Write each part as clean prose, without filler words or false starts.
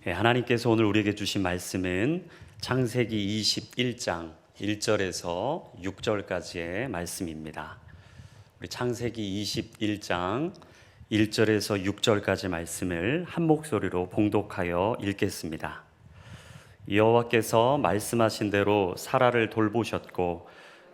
하나님께서 오늘 우리에게 주신 말씀은 창세기 21장 1절에서 6절까지의 말씀입니다. 우리 창세기 21장 1절에서 6절까지 말씀을 한 목소리로 봉독하여 읽겠습니다. 여호와께서 말씀하신 대로 사라를 돌보셨고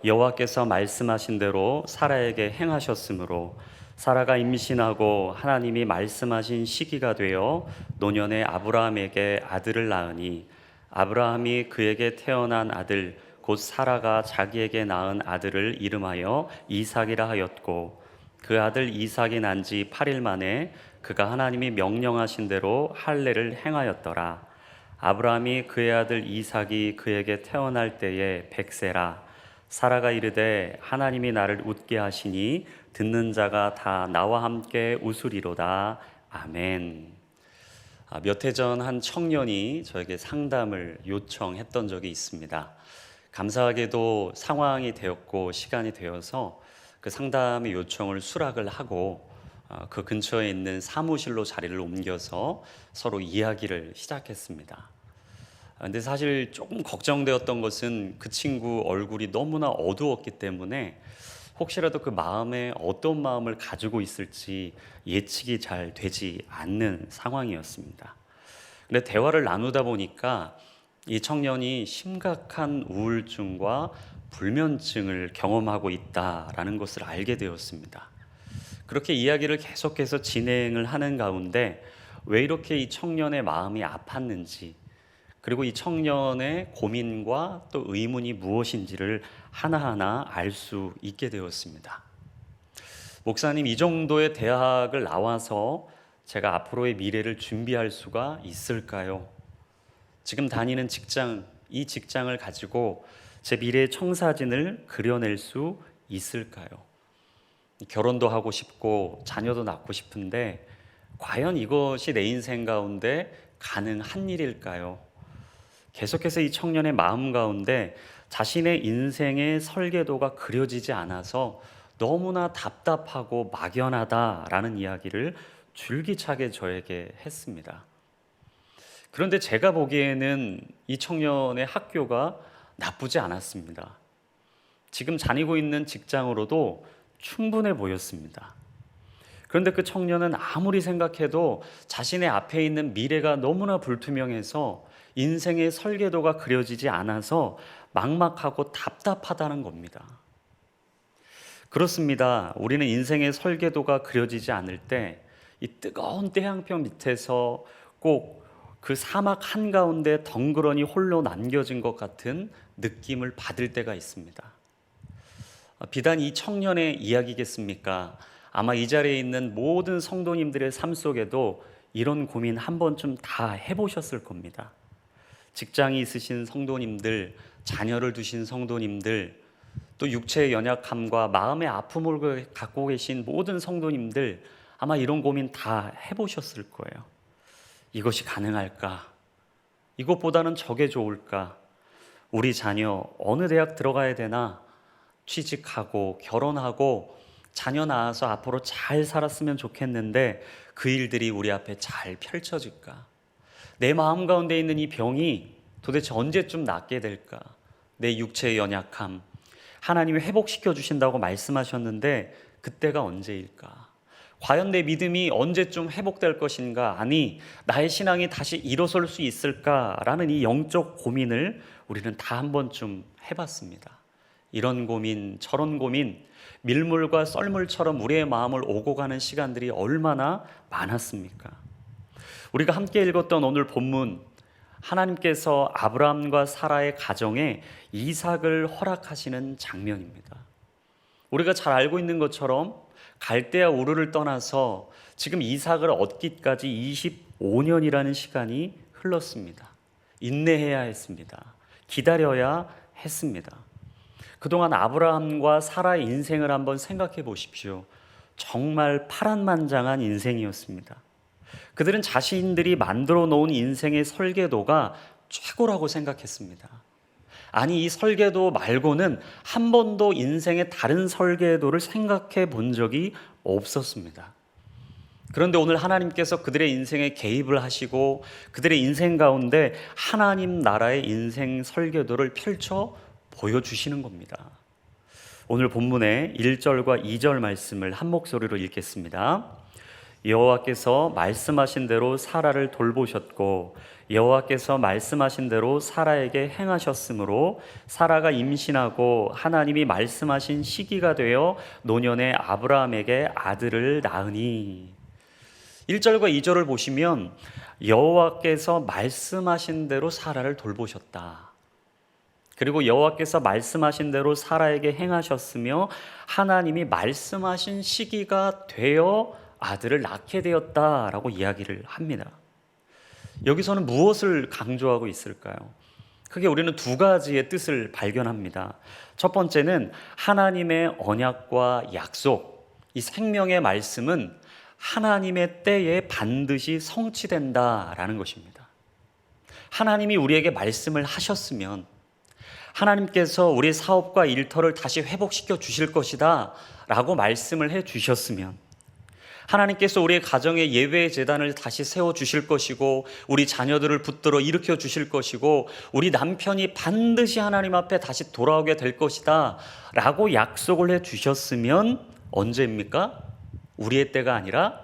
여호와께서 말씀하신 대로 사라에게 행하셨으므로 사라가 임신하고 하나님이 말씀하신 시기가 되어 노년에 아브라함에게 아들을 낳으니 아브라함이 그에게 태어난 아들 곧 사라가 자기에게 낳은 아들을 이름하여 이삭이라 하였고 그 아들 이삭이 난 지 8일 만에 그가 하나님이 명령하신 대로 할례를 행하였더라. 아브라함이 그의 아들 이삭이 그에게 태어날 때에 100세라. 사라가 이르되 하나님이 나를 웃게 하시니 듣는 자가 다 나와 함께 웃으리로다. 아멘. 몇 해 전 한 청년이 저에게 상담을 요청했던 적이 있습니다. 감사하게도 상황이 되었고 시간이 되어서 그 상담의 요청을 수락을 하고 그 근처에 있는 사무실로 자리를 옮겨서 서로 이야기를 시작했습니다. 근데 사실 조금 걱정되었던 것은 그 친구 얼굴이 너무나 어두웠기 때문에 혹시라도 그 마음에 어떤 마음을 가지고 있을지 예측이 잘 되지 않는 상황이었습니다. 근데 대화를 나누다 보니까 이 청년이 심각한 우울증과 불면증을 경험하고 있다라는 것을 알게 되었습니다. 그렇게 이야기를 계속해서 진행을 하는 가운데 왜 이렇게 이 청년의 마음이 아팠는지, 그리고 이 청년의 고민과 또 의문이 무엇인지를 하나하나 알 수 있게 되었습니다. 목사님, 이 정도의 대학을 나와서 제가 앞으로의 미래를 준비할 수가 있을까요? 지금 다니는 직장, 이 직장을 가지고 제 미래의 청사진을 그려낼 수 있을까요? 결혼도 하고 싶고 자녀도 낳고 싶은데 과연 이것이 내 인생 가운데 가능한 일일까요? 계속해서 이 청년의 마음 가운데 자신의 인생의 설계도가 그려지지 않아서 너무나 답답하고 막연하다라는 이야기를 줄기차게 저에게 했습니다. 그런데 제가 보기에는 이 청년의 학교가 나쁘지 않았습니다. 지금 다니고 있는 직장으로도 충분해 보였습니다. 그런데 그 청년은 아무리 생각해도 자신의 앞에 있는 미래가 너무나 불투명해서 인생의 설계도가 그려지지 않아서 막막하고 답답하다는 겁니다. 그렇습니다. 우리는 인생의 설계도가 그려지지 않을 때 이 뜨거운 태양볕 밑에서 꼭 그 사막 한가운데 덩그러니 홀로 남겨진 것 같은 느낌을 받을 때가 있습니다. 비단 이 청년의 이야기겠습니까? 아마 이 자리에 있는 모든 성도님들의 삶 속에도 이런 고민 한 번쯤 다 해보셨을 겁니다. 직장이 있으신 성도님들, 자녀를 두신 성도님들, 또 육체의 연약함과 마음의 아픔을 갖고 계신 모든 성도님들, 아마 이런 고민 다 해보셨을 거예요. 이것이 가능할까? 이것보다는 저게 좋을까? 우리 자녀 어느 대학 들어가야 되나? 취직하고 결혼하고 자녀 낳아서 앞으로 잘 살았으면 좋겠는데 그 일들이 우리 앞에 잘 펼쳐질까? 내 마음 가운데 있는 이 병이 도대체 언제쯤 낫게 될까? 내 육체의 연약함, 하나님이 회복시켜 주신다고 말씀하셨는데 그때가 언제일까? 과연 내 믿음이 언제쯤 회복될 것인가? 아니, 나의 신앙이 다시 일어설 수 있을까라는 이 영적 고민을 우리는 다 한 번쯤 해봤습니다. 이런 고민, 저런 고민, 밀물과 썰물처럼 우리의 마음을 오고 가는 시간들이 얼마나 많았습니까? 우리가 함께 읽었던 오늘 본문, 하나님께서 아브라함과 사라의 가정에 이삭을 허락하시는 장면입니다. 우리가 잘 알고 있는 것처럼 갈대아 우르를 떠나서 지금 이삭을 얻기까지 25년이라는 시간이 흘렀습니다. 인내해야 했습니다. 기다려야 했습니다. 그동안 아브라함과 사라의 인생을 한번 생각해 보십시오. 정말 파란만장한 인생이었습니다. 그들은 자신들이 만들어 놓은 인생의 설계도가 최고라고 생각했습니다. 아니, 이 설계도 말고는 한 번도 인생의 다른 설계도를 생각해 본 적이 없었습니다. 그런데 오늘 하나님께서 그들의 인생에 개입을 하시고 그들의 인생 가운데 하나님 나라의 인생 설계도를 펼쳐 보여주시는 겁니다. 오늘 본문의 1절과 2절 말씀을 한 목소리로 읽겠습니다. 여호와께서 말씀하신 대로 사라를 돌보셨고 여호와께서 말씀하신 대로 사라에게 행하셨으므로 사라가 임신하고 하나님이 말씀하신 시기가 되어 노년의 아브라함에게 아들을 낳으니. 1절과 2절을 보시면 여호와께서 말씀하신 대로 사라를 돌보셨다. 그리고 여호와께서 말씀하신 대로 사라에게 행하셨으며 하나님이 말씀하신 시기가 되어 아들을 낳게 되었다라고 이야기를 합니다. 여기서는 무엇을 강조하고 있을까요? 크게 우리는 두 가지의 뜻을 발견합니다. 첫 번째는 하나님의 언약과 약속, 이 생명의 말씀은 하나님의 때에 반드시 성취된다라는 것입니다. 하나님이 우리에게 말씀을 하셨으면 하나님께서 우리 사업과 일터를 다시 회복시켜 주실 것이다 라고 말씀을 해 주셨으면, 하나님께서 우리의 가정에 예배의 제단을 다시 세워 주실 것이고 우리 자녀들을 붙들어 일으켜 주실 것이고 우리 남편이 반드시 하나님 앞에 다시 돌아오게 될 것이다 라고 약속을 해 주셨으면 언제입니까? 우리의 때가 아니라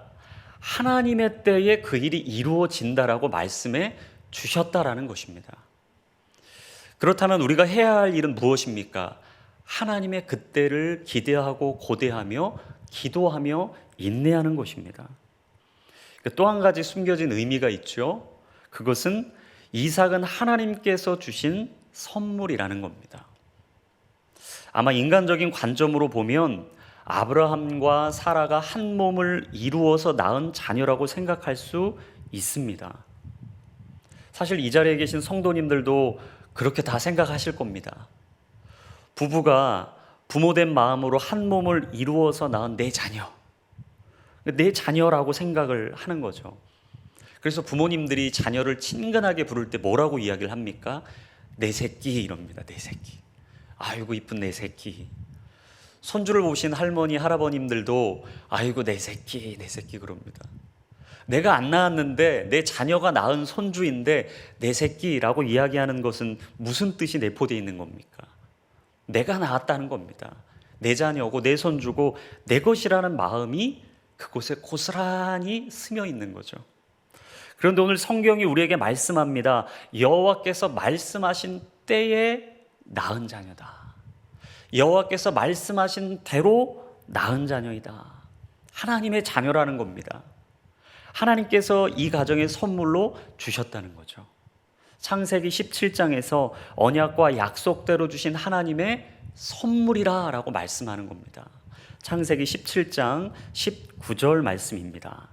하나님의 때에 그 일이 이루어진다라고 말씀해 주셨다라는 것입니다. 그렇다면 우리가 해야 할 일은 무엇입니까? 하나님의 그때를 기대하고 고대하며 기도하며 인내하는 것입니다. 또 한 가지 숨겨진 의미가 있죠. 그것은 이삭은 하나님께서 주신 선물이라는 겁니다. 아마 인간적인 관점으로 보면 아브라함과 사라가 한 몸을 이루어서 낳은 자녀라고 생각할 수 있습니다. 사실 이 자리에 계신 성도님들도 그렇게 다 생각하실 겁니다. 부부가 부모된 마음으로 한 몸을 이루어서 낳은 내 자녀라고 생각을 하는 거죠. 그래서 부모님들이 자녀를 친근하게 부를 때 뭐라고 이야기를 합니까? 내 새끼 이럽니다. 내 새끼. 아이고 이쁜 내 새끼. 손주를 보신 할머니 할아버님들도 아이고 내 새끼 그럽니다. 내가 안 낳았는데 내 자녀가 낳은 손주인데 내 새끼라고 이야기하는 것은 무슨 뜻이 내포되어 있는 겁니까? 내가 낳았다는 겁니다. 내 자녀고 내 손주고 내 것이라는 마음이 그곳에 고스란히 스며 있는 거죠. 그런데 오늘 성경이 우리에게 말씀합니다. 여호와께서 말씀하신 때에 낳은 자녀다. 여호와께서 말씀하신 대로 낳은 자녀이다. 하나님의 자녀라는 겁니다. 하나님께서 이 가정의 선물로 주셨다는 거죠. 창세기 17장에서 언약과 약속대로 주신 하나님의 선물이라 라고 말씀하는 겁니다. 창세기 17장 19절 말씀입니다.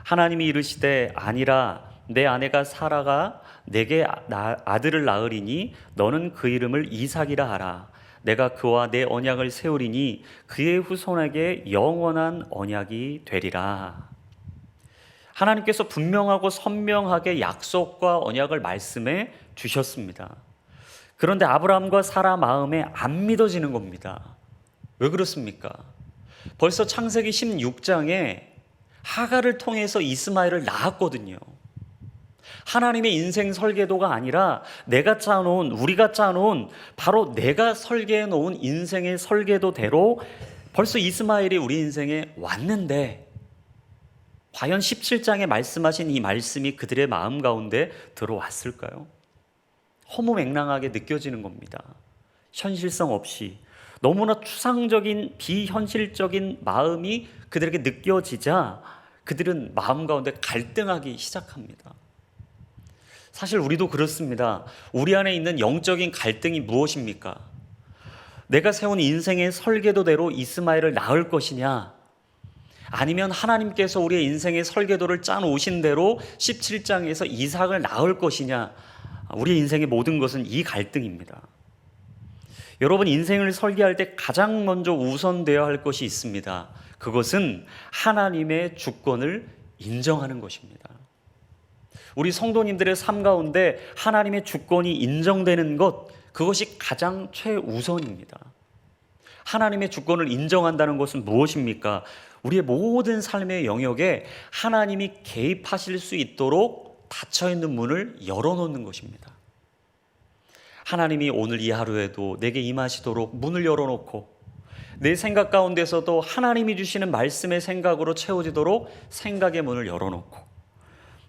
하나님이 이르시되 아니라 내 아내가 사라가 내게 아들을 낳으리니 너는 그 이름을 이삭이라 하라. 내가 그와 내 언약을 세우리니 그의 후손에게 영원한 언약이 되리라. 하나님께서 분명하고 선명하게 약속과 언약을 말씀해 주셨습니다. 그런데 아브라함과 사라 마음에 안 믿어지는 겁니다. 왜 그렇습니까? 벌써 창세기 16장에 하갈을 통해서 이스마엘을 낳았거든요. 하나님의 인생 설계도가 아니라 우리가 짜놓은 바로 내가 설계해 놓은 인생의 설계도대로 벌써 이스마엘이 우리 인생에 왔는데 과연 17장에 말씀하신 이 말씀이 그들의 마음 가운데 들어왔을까요? 허무맹랑하게 느껴지는 겁니다. 현실성 없이 너무나 추상적인 비현실적인 마음이 그들에게 느껴지자 그들은 마음 가운데 갈등하기 시작합니다. 사실 우리도 그렇습니다. 우리 안에 있는 영적인 갈등이 무엇입니까? 내가 세운 인생의 설계도대로 이스마엘을 낳을 것이냐, 아니면 하나님께서 우리의 인생의 설계도를 짜놓으신 대로 17장에서 이삭을 낳을 것이냐, 우리의 인생의 모든 것은 이 갈등입니다. 여러분, 인생을 설계할 때 가장 먼저 우선되어야 할 것이 있습니다. 그것은 하나님의 주권을 인정하는 것입니다. 우리 성도님들의 삶 가운데 하나님의 주권이 인정되는 것, 그것이 가장 최우선입니다. 하나님의 주권을 인정한다는 것은 무엇입니까? 우리의 모든 삶의 영역에 하나님이 개입하실 수 있도록 닫혀있는 문을 열어놓는 것입니다. 하나님이 오늘 이 하루에도 내게 임하시도록 문을 열어놓고 내 생각 가운데서도 하나님이 주시는 말씀의 생각으로 채워지도록 생각의 문을 열어놓고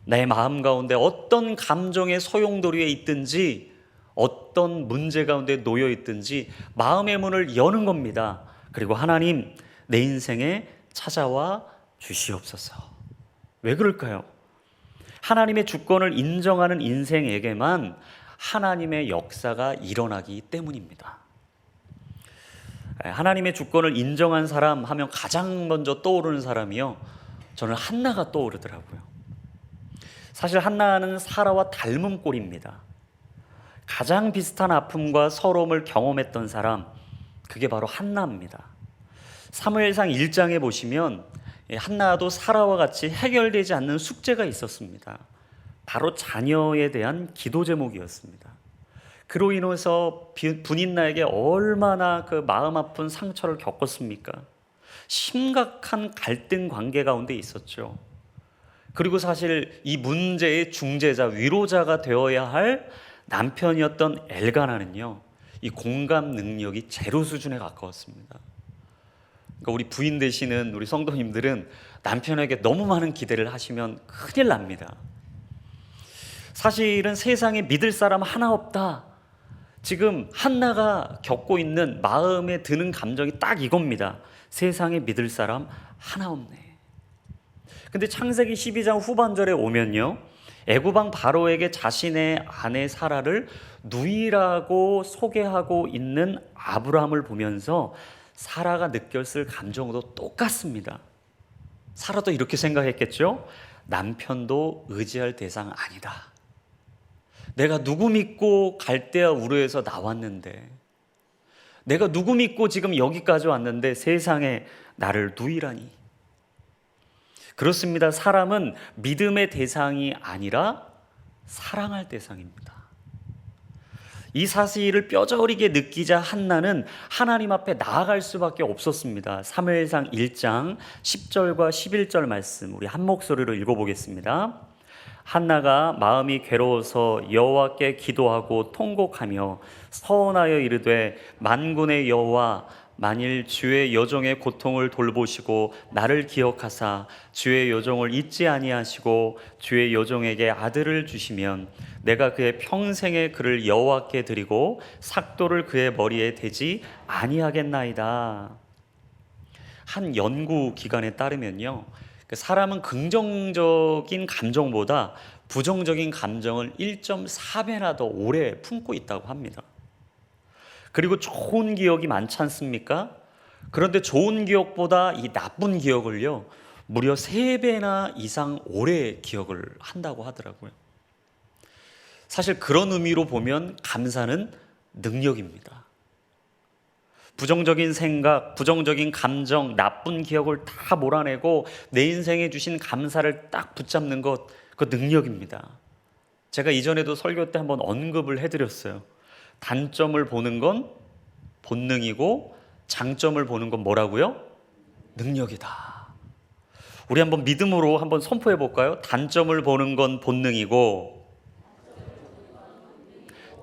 내 마음 가운데 어떤 감정의 소용돌이에 있든지 어떤 문제 가운데 놓여 있든지 마음의 문을 여는 겁니다. 그리고 하나님, 내 인생에 찾아와 주시옵소서. 왜 그럴까요? 하나님의 주권을 인정하는 인생에게만 하나님의 역사가 일어나기 때문입니다. 하나님의 주권을 인정한 사람 하면 가장 먼저 떠오르는 사람이요, 저는 한나가 떠오르더라고요. 사실 한나는 사라와 닮은 꼴입니다. 가장 비슷한 아픔과 서러움을 경험했던 사람, 그게 바로 한나입니다. 사무엘상 1장에 보시면 한나도 사라와 같이 해결되지 않는 숙제가 있었습니다. 바로 자녀에 대한 기도 제목이었습니다. 그로 인해서 분인나에게 얼마나 그 마음 아픈 상처를 겪었습니까? 심각한 갈등 관계 가운데 있었죠. 그리고 사실 이 문제의 중재자, 위로자가 되어야 할 남편이었던 엘가나는요, 이 공감 능력이 제로 수준에 가까웠습니다. 그러니까 우리 부인 되시는 우리 성도님들은 남편에게 너무 많은 기대를 하시면 큰일 납니다. 사실은 세상에 믿을 사람 하나 없다. 지금 한나가 겪고 있는 마음에 드는 감정이 딱 이겁니다. 세상에 믿을 사람 하나 없네. 근데 창세기 12장 후반절에 오면요, 애굽왕 바로에게 자신의 아내 사라를 누이라고 소개하고 있는 아브라함을 보면서 사라가 느꼈을 감정도 똑같습니다. 사라도 이렇게 생각했겠죠? 남편도 의지할 대상 아니다. 내가 누구 믿고 갈대아 우르에서 나왔는데, 내가 누구 믿고 지금 여기까지 왔는데 세상에 나를 누이라니. 그렇습니다. 사람은 믿음의 대상이 아니라 사랑할 대상입니다. 이 사실을 뼈저리게 느끼자 한나는 하나님 앞에 나아갈 수밖에 없었습니다. 사무엘상 1장 10절과 11절 말씀 우리 한 목소리로 읽어보겠습니다. 한나가 마음이 괴로워서 여호와께 기도하고 통곡하며 서원하여 이르되, 만군의 여호와, 만일 주의 여종의 고통을 돌보시고 나를 기억하사 주의 여종을 잊지 아니하시고 주의 여종에게 아들을 주시면 내가 그의 평생의 그를 여호와께 드리고 삭도를 그의 머리에 대지 아니하겠나이다. 한 연구 기관에 따르면요, 사람은 긍정적인 감정보다 부정적인 감정을 1.4배나 더 오래 품고 있다고 합니다. 그리고 좋은 기억이 많지 않습니까? 그런데 좋은 기억보다 이 나쁜 기억을요, 무려 3배나 이상 오래 기억을 한다고 하더라고요. 사실 그런 의미로 보면 감사는 능력입니다. 부정적인 생각, 부정적인 감정, 나쁜 기억을 다 몰아내고 내 인생에 주신 감사를 딱 붙잡는 것, 그 능력입니다. 제가 이전에도 설교 때 한번 언급을 해드렸어요. 단점을 보는 건 본능이고 장점을 보는 건 뭐라고요? 능력이다. 우리 한번 믿음으로 한번 선포해 볼까요? 단점을 보는 건 본능이고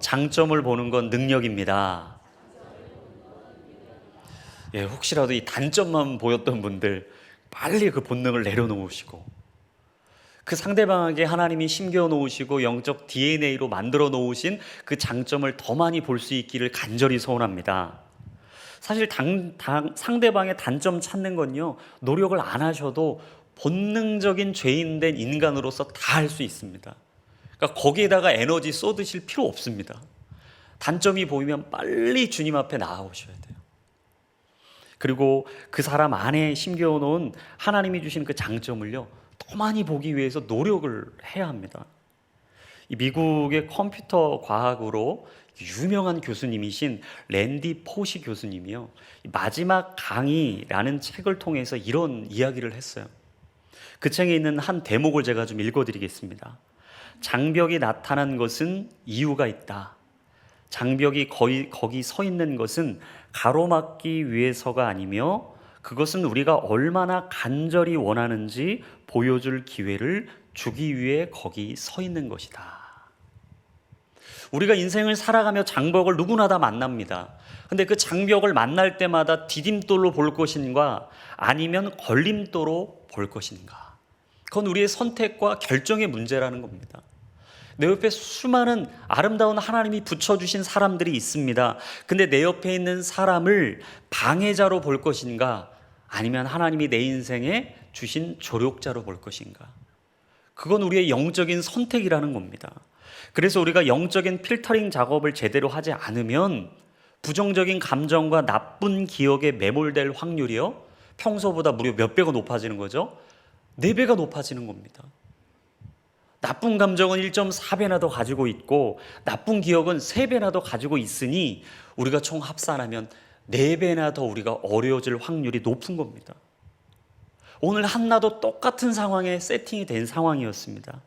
장점을 보는 건 능력입니다. 예, 혹시라도 이 단점만 보였던 분들 빨리 그 본능을 내려놓으시고 그 상대방에게 하나님이 심겨 놓으시고 영적 DNA로 만들어 놓으신 그 장점을 더 많이 볼 수 있기를 간절히 소원합니다. 사실 상대방의 단점 찾는 건요, 노력을 안 하셔도 본능적인 죄인된 인간으로서 다 할 수 있습니다. 그러니까 거기에다가 에너지 쏟으실 필요 없습니다. 단점이 보이면 빨리 주님 앞에 나아오셔야 돼요. 그리고 그 사람 안에 심겨 놓은 하나님이 주신 그 장점을요, 더 많이 보기 위해서 노력을 해야 합니다. 이 미국의 컴퓨터 과학으로 유명한 교수님이신 랜디 포시 교수님이요, 마지막 강의라는 책을 통해서 이런 이야기를 했어요. 그 책에 있는 한 대목을 제가 좀 읽어드리겠습니다. 장벽이 나타난 것은 이유가 있다. 장벽이 거기 서 있는 것은 가로막기 위해서가 아니며 그것은 우리가 얼마나 간절히 원하는지 보여줄 기회를 주기 위해 거기 서 있는 것이다. 우리가 인생을 살아가며 장벽을 누구나 다 만납니다. 근데 그 장벽을 만날 때마다 디딤돌로 볼 것인가 아니면 걸림돌로 볼 것인가, 그건 우리의 선택과 결정의 문제라는 겁니다. 내 옆에 수많은 아름다운 하나님이 붙여주신 사람들이 있습니다. 근데 내 옆에 있는 사람을 방해자로 볼 것인가 아니면 하나님이 내 인생에 주신 조력자로 볼 것인가, 그건 우리의 영적인 선택이라는 겁니다. 그래서 우리가 영적인 필터링 작업을 제대로 하지 않으면 부정적인 감정과 나쁜 기억에 매몰될 확률이요, 평소보다 무려 몇 배가 높아지는 거죠? 4배가 높아지는 겁니다. 나쁜 감정은 1.4배나 더 가지고 있고 나쁜 기억은 3배나 더 가지고 있으니 우리가 총 합산하면 4배나 더 우리가 어려워질 확률이 높은 겁니다. 오늘 한나도 똑같은 상황에 세팅이 된 상황이었습니다.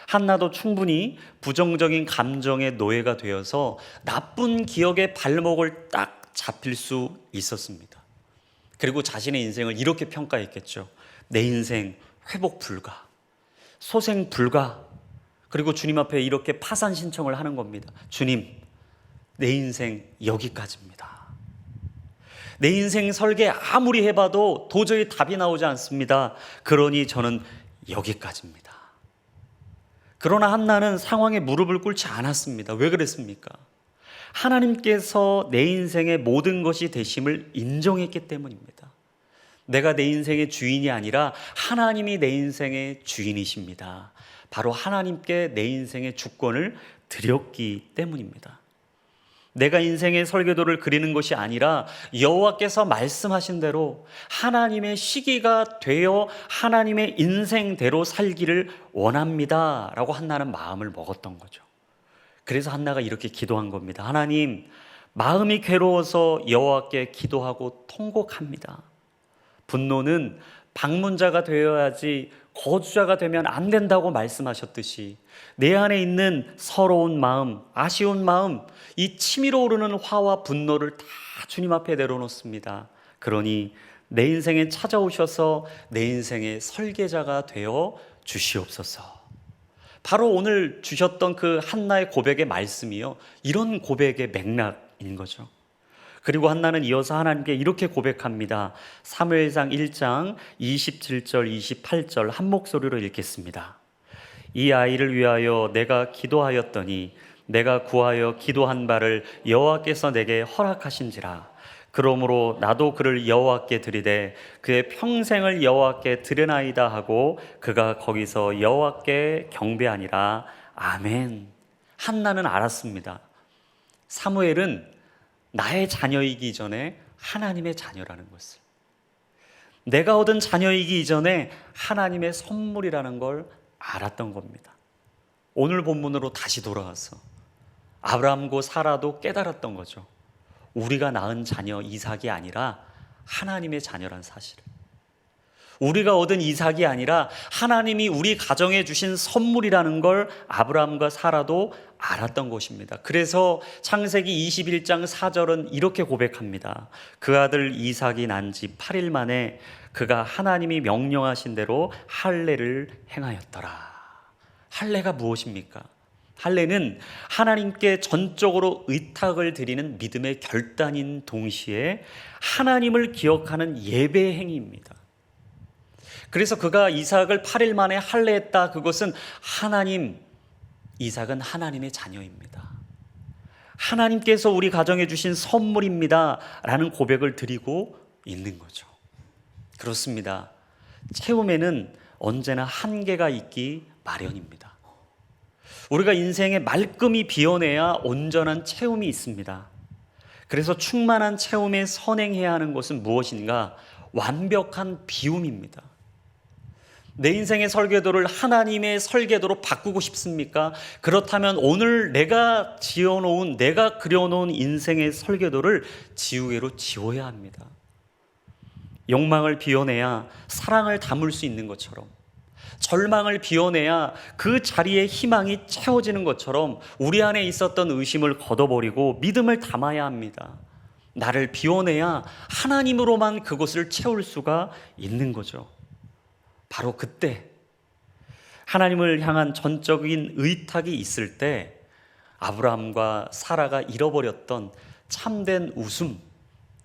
한나도 충분히 부정적인 감정의 노예가 되어서 나쁜 기억의 발목을 딱 잡힐 수 있었습니다. 그리고 자신의 인생을 이렇게 평가했겠죠. 내 인생 회복 불가, 소생 불가. 그리고 주님 앞에 이렇게 파산 신청을 하는 겁니다. 주님, 내 인생 여기까지입니다. 내 인생 설계 아무리 해봐도 도저히 답이 나오지 않습니다. 그러니 저는 여기까지입니다. 그러나 한나는 상황에 무릎을 꿇지 않았습니다. 왜 그랬습니까? 하나님께서 내 인생의 모든 것이 되심을 인정했기 때문입니다. 내가 내 인생의 주인이 아니라 하나님이 내 인생의 주인이십니다. 바로 하나님께 내 인생의 주권을 드렸기 때문입니다. 내가 인생의 설계도를 그리는 것이 아니라 여호와께서 말씀하신 대로 하나님의 시기가 되어 하나님의 인생대로 살기를 원합니다 라고 한나는 마음을 먹었던 거죠. 그래서 한나가 이렇게 기도한 겁니다. 하나님, 마음이 괴로워서 여호와께 기도하고 통곡합니다. 분노는 방문자가 되어야지 거주자가 되면 안 된다고 말씀하셨듯이 내 안에 있는 서러운 마음, 아쉬운 마음, 이 치밀어 오르는 화와 분노를 다 주님 앞에 내려놓습니다. 그러니 내 인생에 찾아오셔서 내 인생의 설계자가 되어 주시옵소서. 바로 오늘 주셨던 그 한나의 고백의 말씀이요, 이런 고백의 맥락인 거죠. 그리고 한나는 이어서 하나님께 이렇게 고백합니다. 사무엘상 1장 27절 28절 한 목소리로 읽겠습니다. 이 아이를 위하여 내가 기도하였더니 내가 구하여 기도한 바를 여호와께서 내게 허락하신지라. 그러므로 나도 그를 여호와께 드리되 그의 평생을 여호와께 드려나이다 하고 그가 거기서 여호와께 경배하니라. 아멘. 한나는 알았습니다. 사무엘은 나의 자녀이기 이전에 하나님의 자녀라는 것을, 내가 얻은 자녀이기 이전에 하나님의 선물이라는 걸 알았던 겁니다. 오늘 본문으로 다시 돌아와서 아브라함과 사라도 깨달았던 거죠. 우리가 낳은 자녀 이삭이 아니라 하나님의 자녀란 사실을, 우리가 얻은 이삭이 아니라 하나님이 우리 가정에 주신 선물이라는 걸 아브라함과 사라도 알았던 것입니다. 그래서 창세기 21장 4절은 이렇게 고백합니다. 그 아들 이삭이 난 지 8일 만에 그가 하나님이 명령하신 대로 할례를 행하였더라. 할례가 무엇입니까? 할례는 하나님께 전적으로 의탁을 드리는 믿음의 결단인 동시에 하나님을 기억하는 예배 행위입니다. 그래서 그가 이삭을 8일 만에 할례했다. 그것은 이삭은 하나님의 자녀입니다. 하나님께서 우리 가정에 주신 선물입니다 라는 고백을 드리고 있는 거죠. 그렇습니다. 채움에는 언제나 한계가 있기 마련입니다. 우리가 인생에 말끔히 비워내야 온전한 채움이 있습니다. 그래서 충만한 채움에 선행해야 하는 것은 무엇인가? 완벽한 비움입니다. 내 인생의 설계도를 하나님의 설계도로 바꾸고 싶습니까? 그렇다면 오늘 내가 지어놓은, 내가 그려놓은 인생의 설계도를 지우개로 지워야 합니다. 욕망을 비워내야 사랑을 담을 수 있는 것처럼, 절망을 비워내야 그 자리에 희망이 채워지는 것처럼 우리 안에 있었던 의심을 걷어버리고 믿음을 담아야 합니다. 나를 비워내야 하나님으로만 그것을 채울 수가 있는 거죠. 바로 그때 하나님을 향한 전적인 의탁이 있을 때 아브라함과 사라가 잃어버렸던 참된 웃음,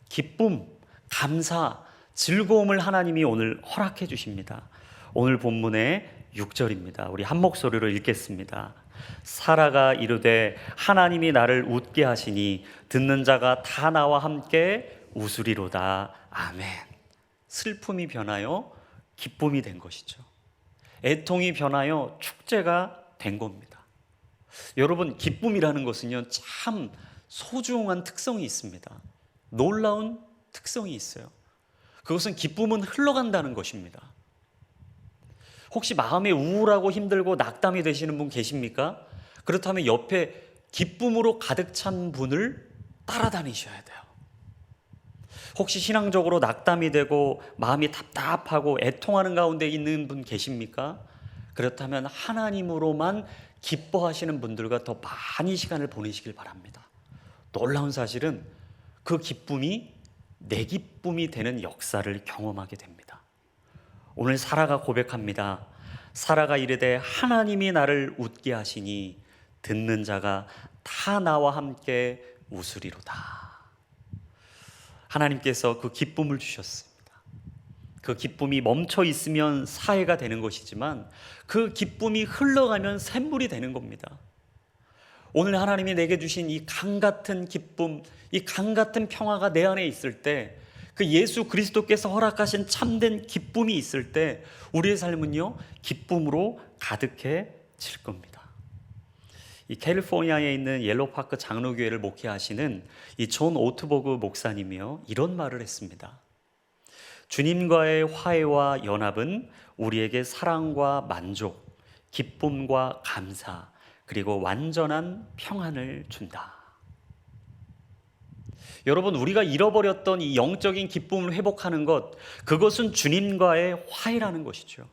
기쁨, 감사, 즐거움을 하나님이 오늘 허락해 주십니다. 오늘 본문의 6절입니다. 우리 한 목소리로 읽겠습니다. 사라가 이르되 하나님이 나를 웃게 하시니 듣는 자가 다 나와 함께 웃으리로다. 아멘. 슬픔이 변하여 기쁨이 된 것이죠. 애통이 변하여 축제가 된 겁니다. 여러분, 기쁨이라는 것은요, 참 소중한 특성이 있습니다. 놀라운 특성이 있어요. 그것은 기쁨은 흘러간다는 것입니다. 혹시 마음에 우울하고 힘들고 낙담이 되시는 분 계십니까? 그렇다면 옆에 기쁨으로 가득 찬 분을 따라다니셔야 돼요. 혹시 신앙적으로 낙담이 되고 마음이 답답하고 애통하는 가운데 있는 분 계십니까? 그렇다면 하나님으로만 기뻐하시는 분들과 더 많이 시간을 보내시길 바랍니다. 놀라운 사실은 그 기쁨이 내 기쁨이 되는 역사를 경험하게 됩니다. 오늘 사라가 고백합니다. 사라가 이르되 하나님이 나를 웃게 하시니 듣는 자가 다 나와 함께 웃으리로다. 하나님께서 그 기쁨을 주셨습니다. 그 기쁨이 멈춰 있으면 사해가 되는 것이지만 그 기쁨이 흘러가면 샘물이 되는 겁니다. 오늘 하나님이 내게 주신 이 강 같은 기쁨, 이 강 같은 평화가 내 안에 있을 때, 그 예수 그리스도께서 허락하신 참된 기쁨이 있을 때 우리의 삶은요, 기쁨으로 가득해질 겁니다. 이 캘리포니아에 있는 옐로우파크 장로교회를 목회하시는 이 존 오트버그 목사님이요, 이런 말을 했습니다. 주님과의 화해와 연합은 우리에게 사랑과 만족, 기쁨과 감사, 그리고 완전한 평안을 준다. 여러분, 우리가 잃어버렸던 이 영적인 기쁨을 회복하는 것, 그것은 주님과의 화해라는 것이죠.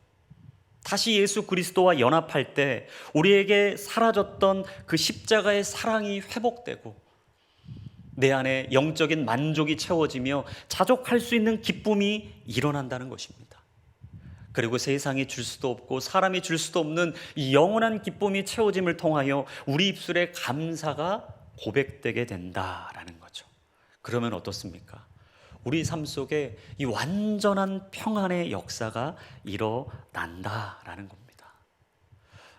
다시 예수 그리스도와 연합할 때 우리에게 사라졌던 그 십자가의 사랑이 회복되고 내 안에 영적인 만족이 채워지며 자족할 수 있는 기쁨이 일어난다는 것입니다. 그리고 세상이 줄 수도 없고 사람이 줄 수도 없는 이 영원한 기쁨이 채워짐을 통하여 우리 입술에 감사가 고백되게 된다라는 거죠. 그러면 어떻습니까? 우리 삶 속에 이 완전한 평안의 역사가 일어난다라는 겁니다.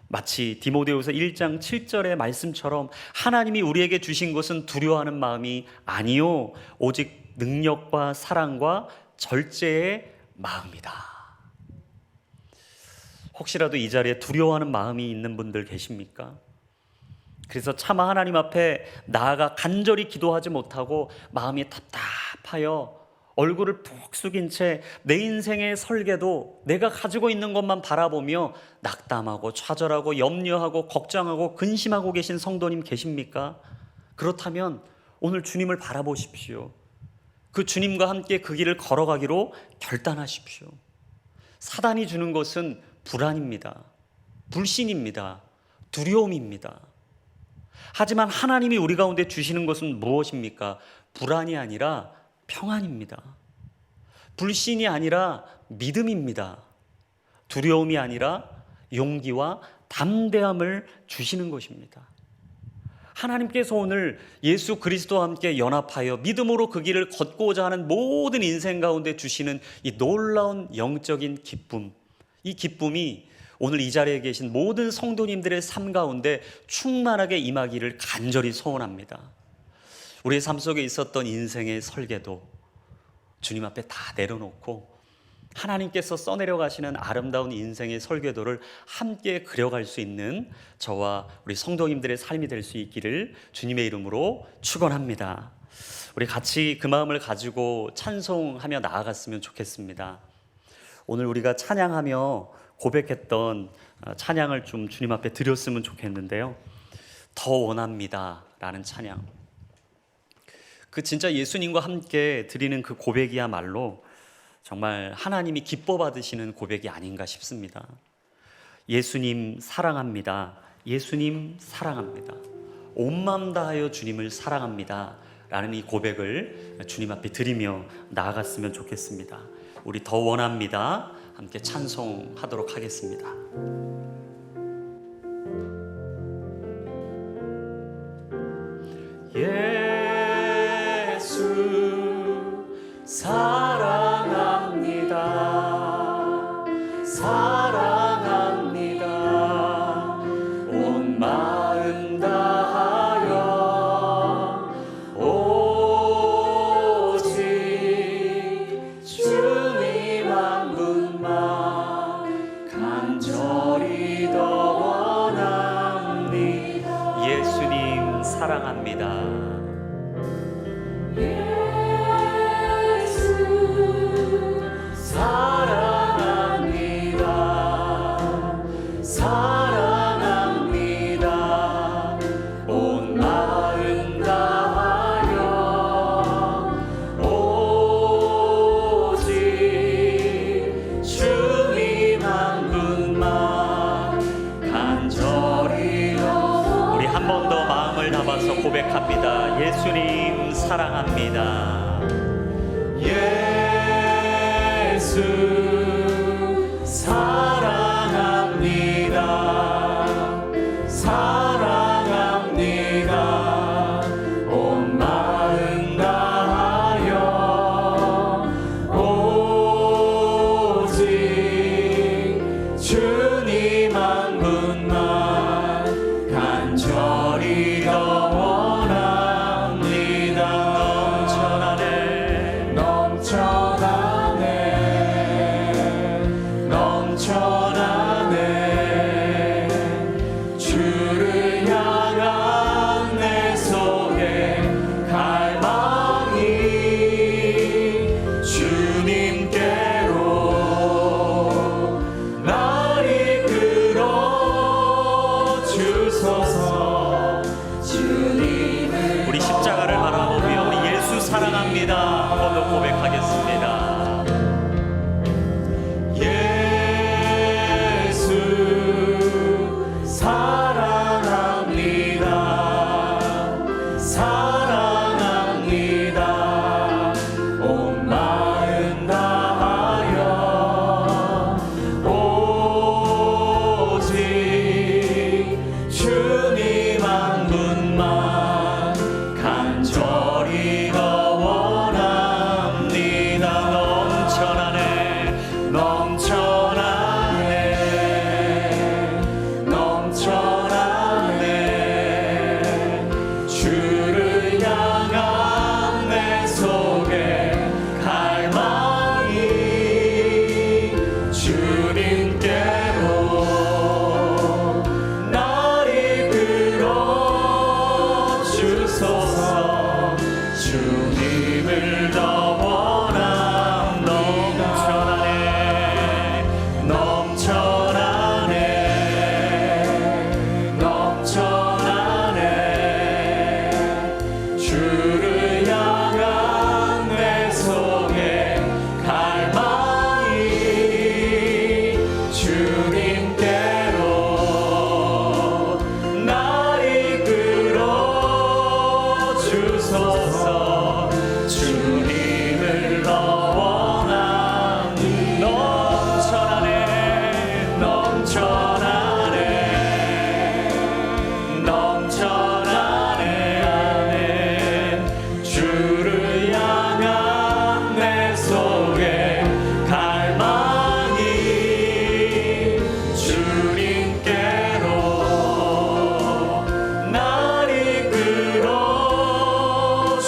마치 디모데후서 1장 7절의 말씀처럼 하나님이 우리에게 주신 것은 두려워하는 마음이 아니요 오직 능력과 사랑과 절제의 마음이다. 혹시라도 이 자리에 두려워하는 마음이 있는 분들 계십니까? 그래서 차마 하나님 앞에 나아가 간절히 기도하지 못하고 마음이 답답하여 얼굴을 푹 숙인 채 내 인생의 설계도 내가 가지고 있는 것만 바라보며 낙담하고 좌절하고 염려하고 걱정하고 근심하고 계신 성도님 계십니까? 그렇다면 오늘 주님을 바라보십시오. 그 주님과 함께 그 길을 걸어가기로 결단하십시오. 사단이 주는 것은 불안입니다. 불신입니다. 두려움입니다. 하지만 하나님이 우리 가운데 주시는 것은 무엇입니까? 불안이 아니라 평안입니다. 불신이 아니라 믿음입니다. 두려움이 아니라 용기와 담대함을 주시는 것입니다. 하나님께서 오늘 예수 그리스도와 함께 연합하여 믿음으로 그 길을 걷고자 하는 모든 인생 가운데 주시는 이 놀라운 영적인 기쁨, 이 기쁨이 오늘 이 자리에 계신 모든 성도님들의 삶 가운데 충만하게 임하기를 간절히 소원합니다. 우리의 삶 속에 있었던 인생의 설계도 주님 앞에 다 내려놓고 하나님께서 써내려 가시는 아름다운 인생의 설계도를 함께 그려갈 수 있는 저와 우리 성도님들의 삶이 될 수 있기를 주님의 이름으로 축원합니다. 우리 같이 그 마음을 가지고 찬송하며 나아갔으면 좋겠습니다. 오늘 우리가 찬양하며 고백했던 찬양을 좀 주님 앞에 드렸으면 좋겠는데요. 더 원합니다 라는 찬양, 그 진짜 예수님과 함께 드리는 그 고백이야말로 정말 하나님이 기뻐 받으시는 고백이 아닌가 싶습니다. 예수님 사랑합니다. 예수님 사랑합니다. 온 마음 다하여 주님을 사랑합니다 라는 이 고백을 주님 앞에 드리며 나아갔으면 좋겠습니다. 우리 더 원합니다. 함께 찬송하도록 하겠습니다. 예수 사랑합니다. 사랑합니다. 온 마음 다하여 오직 주님 한 분만 간절히 더 원합니다. 예수님 사랑합니다. 고백합니다. 예수님 사랑합니다. 예수 사랑합니다. 사랑합니다. 온 마음 다하여 오직 주님 한 분만 간절히 더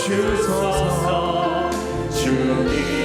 주소서 주님